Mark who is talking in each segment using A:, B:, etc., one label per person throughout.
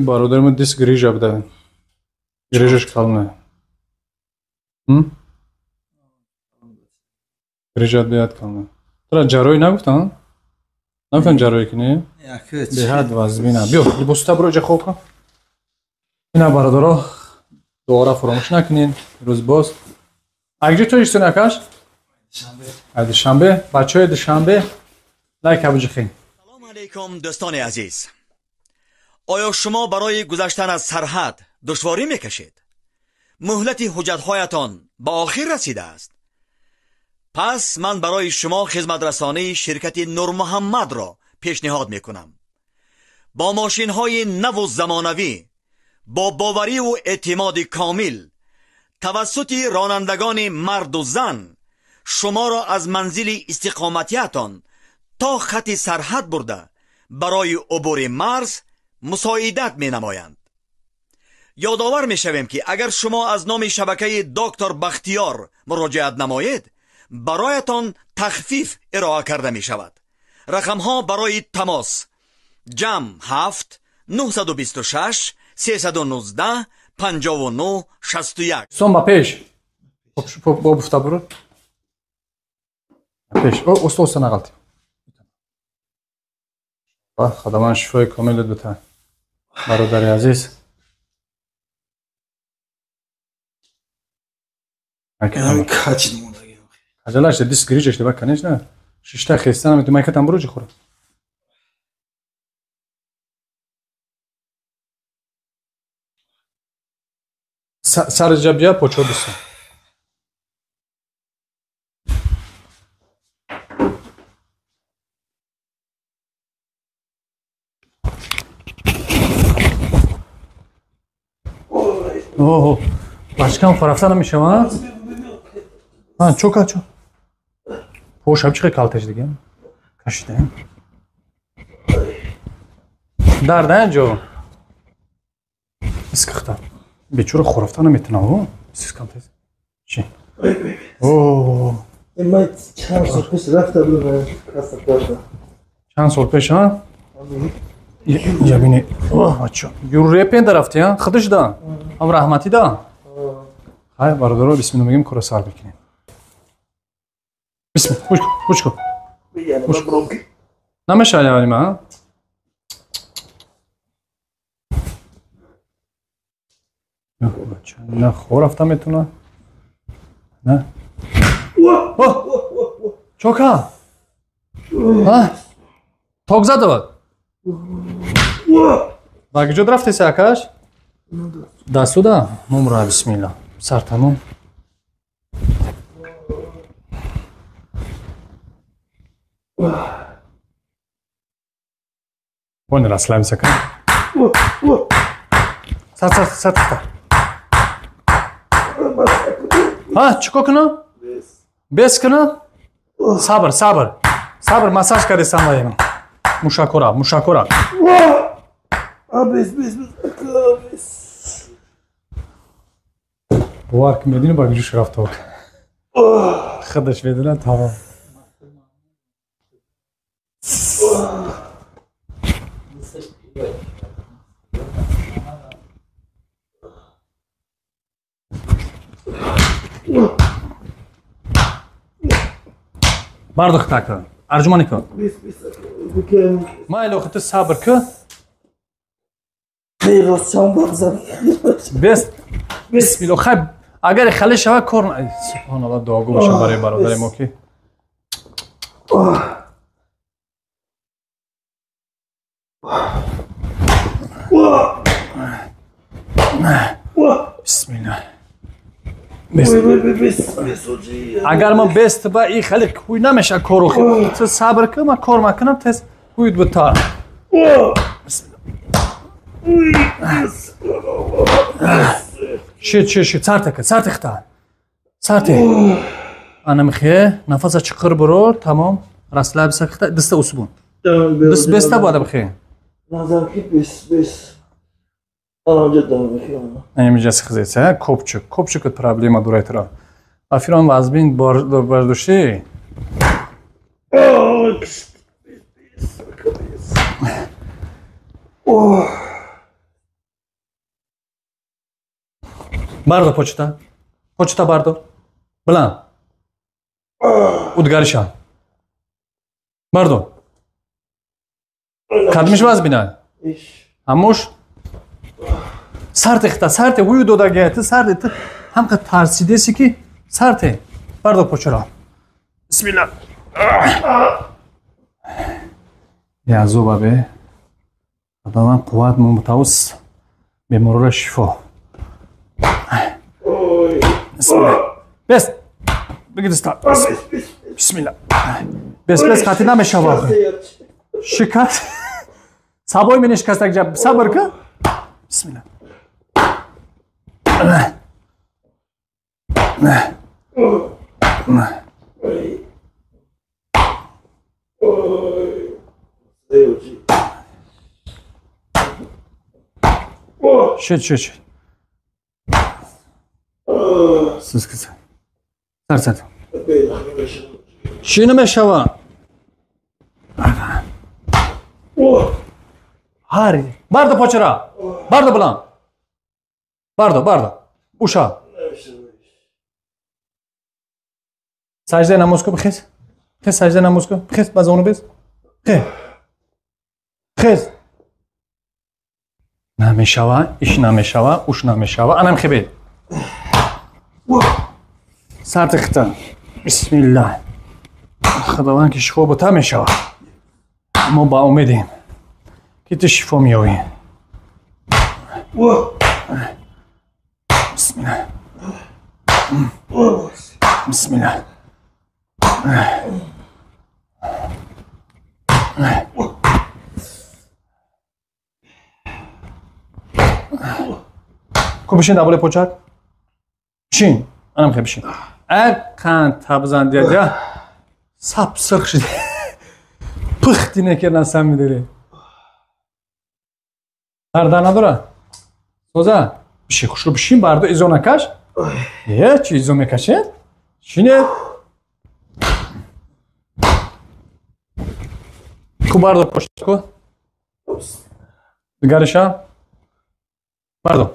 A: برادرم دیس گریجا بده. گریجش کلنه. گریجات بیاد کلنه. ترا جاروی نگفتن؟ نگفتن جاروی کنی؟ به حد وزبینه. بیا لباستا برو جا خوب کن. اینا برادرها دوباره فراموش نکنین. روز باز. اگه تو ایشتون نکش؟ شنبه. بچه های دوشنبه لایک ابو جخین.
B: سلام علیکم دوستان عزیز. آیا شما برای گذشتن از سرحد دشواری میکشید؟ مهلت حجت‌هایتان به آخر رسیده است. پس من برای شما خدمت رسانی شرکت نور محمد را پیشنهاد میکنم. با ماشین‌های نو و زمانوی، با باوری و اعتماد کامل، توسط رانندگان مرد و زن، شما را از منزل استقامتیتان تا خط سرحد برده برای عبور مرز مساعدت می نمایند. یادآور می شویم که اگر شما از نام شبکه دکتر بختیار مراجعت نمایید، برایتان تخفیف ارائه کرده می شود. رقم ها برای تماس: جمع 7 926 319 59 61.
A: سوم با پیش. با بفتا برو. پیش. اوست نغلطی. خداوند شفای کامل بده برادر عزیز. عجلش دیس گریجش دی بکنیش نه. ششتا خستانم تو مایکتم برو خوره. سر جبیا پوچو بسن. اوه باشکم فرافتا نمیشه ها؟ ها چوکا چو پوش هم چقدر کالتش دیگه کشیده درد انجو اسکختا بیچاره خرافتا نمیتونه ها سیس کالتش چی؟ اوه
C: من چند سال پیش رفته بودم کاسب داشتم.
A: چند سال پیش ها؟ یا بینی اوه بچه یوری پین رفتی ها؟ خودش دا هم رحمتی دا های برادرها بسم الله میگیم کره سر بکنیم بسم الله خوش کن نمیشه یعنی ما نه خور رفته میتونه نه چوکا ها توک زده بود باقی جد رفتی ساکش دستو دا نمره بسم الله سر تمام وين راس لابسه كان سات ها چیکار کنم بس کنم صبر مساج کرده سامایم مشاکره بس وارك مدينه باقي جوش رفتوك خدش بدنا تمام باردخ تاكل ارجماني كن ما لو خدت صبر كن بس بسم الله خب اگر خالی شود کار سبحان الله دعاگو باشم برای برادر ما که بسم الله اگر ما بست با این خالی کوی نمیشه کارو تو صبر کن من کار میکنم تست کوید بتا شيت صارت اختار صارتي انا مخيه نفسها تشقر برو تمام راس لابسه اختار دست اسبون دست بس تبغى بخير
C: نظر بس انا جدا بخير
A: انا مجلس خزيسه كوبچك проблема دوريترا افيران وازبين برداشتي Bardo почта. Почта бардо. Bilan. Udgarisham. Bardo. Qadmish vaz binan. Amush. Sarti huyu dodagati sarti hamqa tarsidesi ki sarti. Bardo počura. Bismillah. Ya zoba be. Adaman quvvat mumtavus. Bemorlar shifo. Bismillah. Bes. Begin start. Bismillah. Bes qatina meshava. Shikast. Saboy meni shikastak jab sabr ka. Bismillah. Shit. Siz kız. Sart. Şunu meşava. Hari. Bardo počera. Bardo bilan. Bardo. Uşa. Sajda namoz ko bixes. Xes sajda namoz ko. Bixes baz onu bez. Xes. Nameshava, ish nameshava, ush nameshava. Anam khibel. Sart khita. Bismillah. Xudovan ki shifo bota meshava. Ma ba umedim ki tu shifo miyoyi. Bismillah. Bismillah. Kubishin dabule počat. Shin. Anam khibishin. Erkan tabzan diye sap sırk pıh dine kerden sen mi deri? Nereden adora? Soza. Bir şey kuşlu bir şey bardo izona kaç. Hiç izome kaçın. Şimdi kubardo poştko. Garışa. Bardo.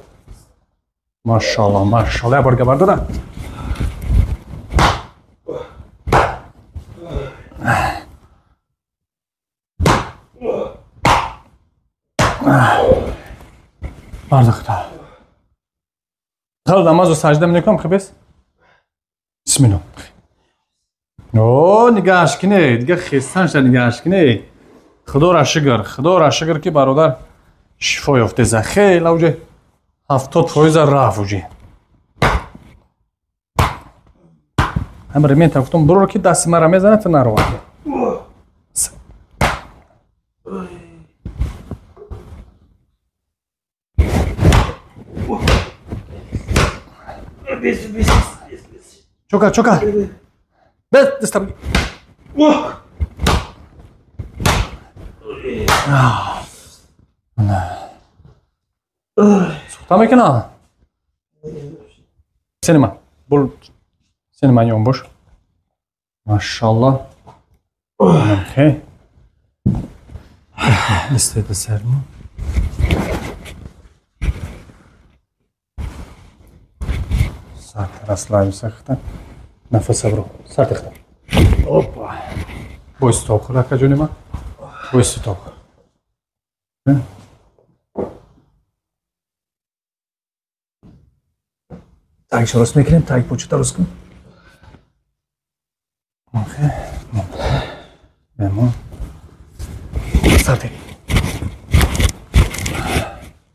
A: Maşallah. Yaparken bardo da. Bardak da. Tal namaz o sajda mı khibes? Bismillah. O nigah ashkine, diga xistan shad nigah ashkine. Xudo ra shukr ki barodar shifo yofte za khayl avje 70% raf uje. Amr men taftum burur ki dast mara mezana tnaro. Çoka. Bes distam. Suhtame kena. Sinema. Bul. Sinema yon boş. Maşallah. Okay. İstedi sermo. Расслабимся. Nefes bro. Sert ikhtar. Hoppa. Boys talk. Laka jonima. Boys talk. Tak się rozmyknę, tak poczyta rozkm. Okej. Demo. Starty.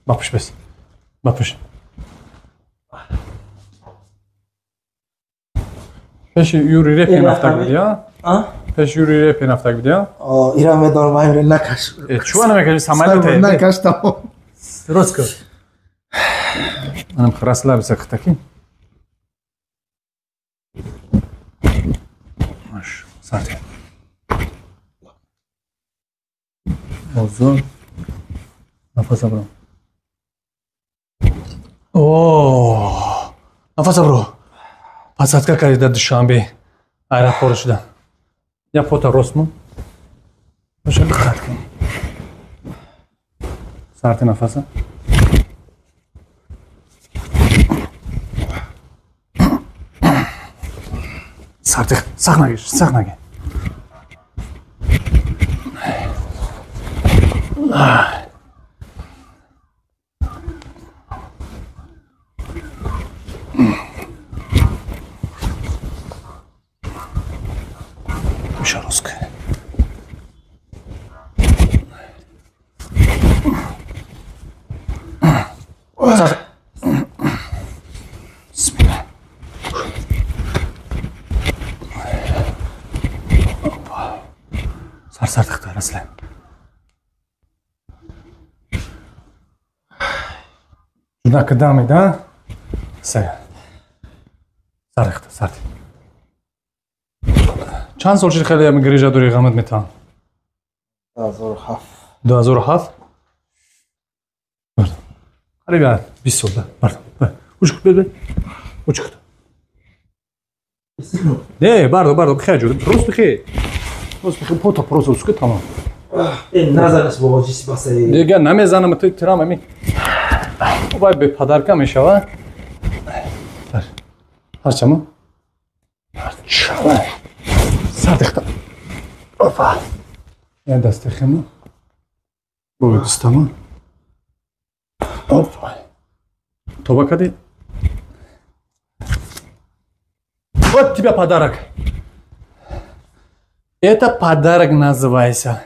A: Bakış bes. Bakış. Peş yuri rep naftak video. Peş yuri rep naftak video.
C: İran ve Dormay'ın nakaş.
A: Şu an mekali samaylı
C: Nakaş tamam.
A: Rozko. Anam krasla bir sakıtaki. Maş. Zaten. Uzun. Nefes bro. Nefes bro. Посадка карида Душанбе аэропорт шуда. Я фото росму. Баша диққат кун. Сарти нафаса. سخت نگیر سرتختار اصلا جدا قدامي ده سرت چند سال شد خیلی هم گریجه دوری اقامت میتونم
C: 2007
A: 2007 قریبا 20 سال بردم وچکت نه بردم بخیر جود روز بخیر پوتا پروسو سکت تمام
C: این نزنش بابا جیسی بسه
A: دیگه نمیزنم توی ترام همین باید به پدرکم میشوه هرچمون سردختا اوپا این دست خیمون بابا دستمون اوپا توبه کدی вот тебя подарок. Это подарок называется.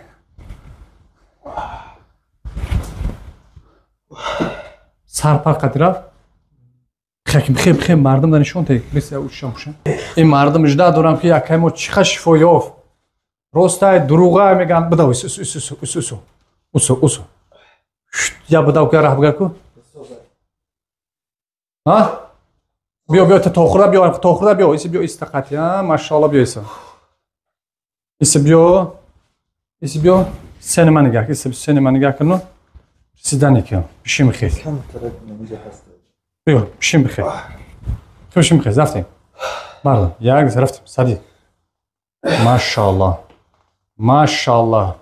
A: سرپر قطرف خیلی مردم دانشون تک لیست اوشام باشن این مردم اجدا دارم که یک کمی چخ شفا یافت راستای دروغه میگن بدو اوسو یا بدو که راه بگر کو ها بیا تا بیا ایسی بیا استقاطی ها ماشاءالله بیا ایسی بیا سینما نگاه کنو سیدانی که بشیم خیر بیا بشیم بخیر بشیم بخیر رفتیم بردم یک رفتیم سادی ماشاءالله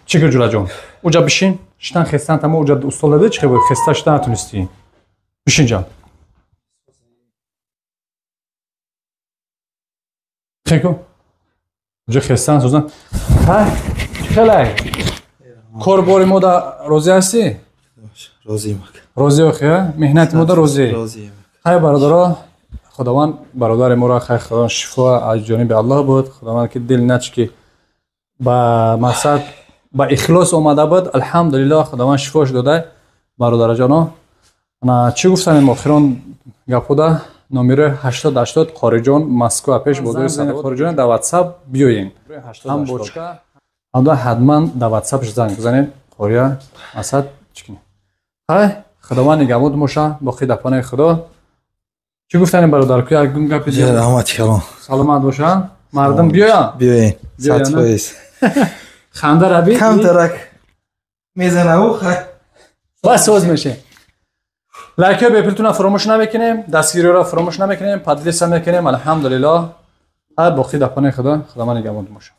A: چیکار جولا جون اوجا بشین شتن خستن تمام اوجا استاد چیکار بود خسته شدن نتونستی بشین جان خیلی اوجا خستن سوزن ها خیلی کارباری مودا روزی هستی؟ روزی بخیر مهنت مودا روزی خیلی برادرها خداوند برادر ما را خیلی خداوند شفا از جانب الله بود خداوند که دل نچ که با مقصد با اخلاص اومده بود الحمدلله خداوند شفاش داده برادر جانا انا چی گفتن این مؤخران گپوده نمره 80 قاریجان مسکو پیش بود قاریجان در واتساپ بیاین هم بوچکا هم حتما در واتساپ زنگ بزنید قاریا مسد چکنی های خداوند نگهبان موشه با خدمت خدا چی گفتن برادر که یک گنگا پیش سلامت باشن مردم بیاین
C: صد فایز
A: خنده ربی
C: کم ترک میزنه او
A: بس سوز میشه لایک بپرتون فراموش نمیکنیم دستگیری را فراموش نمیکنیم پادلیس هم میکنیم الحمدلله هر با خدمت خدا خداوند نگهبان موشه